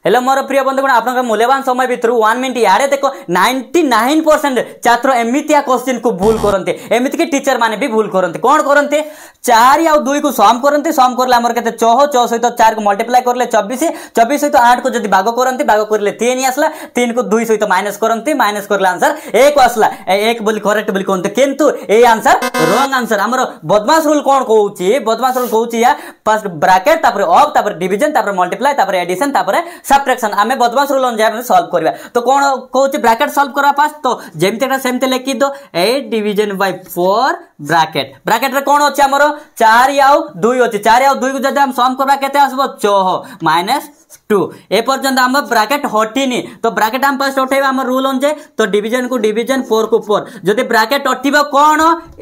Hello मोर प्रिय बंधुगण आपन मूल्यवान समय भितर 1 मिनिट यारे देखो 99% छात्र एमितिया क्वेश्चन को भूल करते एमती कि टीचर माने भी भूल करते कौन करते 4 और 2 को सम करते सम करले हमर केते 6 6 सहित 4 को मल्टीप्लाई करले 24 24 सहित 8 को जदी भाग करते भाग करले 3 आसला 3 को 2 सहित माइनस करते माइनस करले आंसर 1 आसला 1 बोली करेक्ट बोली कोनते किंतु ए आंसर रॉन्ग आंसर हमर बदमाश रूल कौन कहूची बदमाश रूल कहूची या फर्स्ट ब्रैकेट तापर ऑफ तापर डिवीजन तापर मल्टीप्लाई तापर एडिशन तापर सब्ट्रैक्शन आमे बदमाश रूल अनुसार सॉल्व करबा तो कोन कहूची ब्रैकेट सॉल्व करबा फास्ट तो जेमतेटा सेमते लिखि दो 8 डिवीजन बाय 4 ब्रैकेट ब्रैकेट रे कोन होची हमरो 4 आउ 2 होची 4 आउ 2 को जदि हम सम करबा केते आसबो 6 माइनस 2 ए पर्यंत हम ब्रैकेट हटिनी तो ब्रैकेट हम फर्स्ट उठेबा हम रूल अनुसार तो डिवीजन को डिवीजन 4 को 4 जदि ब्रैकेट हटिबो कोन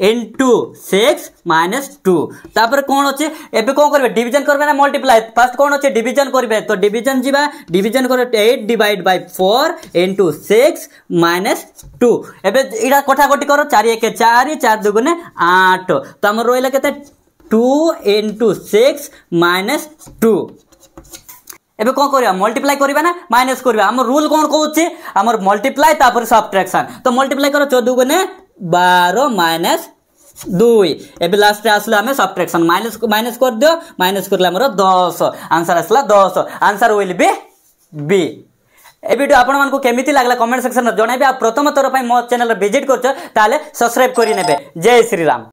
इनटू 6 माइनस 2 तापर कोन होची एबे कोन करबे डिवीजन करबे ना मल्टीप्लाई फर्स्ट कोन होची डिवीजन करबे तो डिवीजन जीवा डिवीजन करे 8 डिवाइड बाय 4 इनटू 6 माइनस 2 एबे इडा कोठाकोटी करो 4 1 4 4 2 गुने 8 तो हमर रोइला केते 2 इनटू 6 माइनस 2 एबे कोन करिया मल्टीप्लाई करिबा ना माइनस करिबा हमर रूल कोन कहउची हमर मल्टीप्लाई तापर सब्ट्रैक्शन तो मल्टीप्लाई करो 14 गुने 12 माइनस 2 एबे लास्ट आसला हमें सब्ट्रैक्शन माइनस कर दियो माइनस करला हमर 10 आंसर आसला 10 answer will be B A video आपण मानको केमिति लागला कमेंट सेक्शन में जणाइबे आ प्रथम थर पय मो चैनल विजिट करछ ताले सब्सक्राइब करि नेबे जय श्री राम।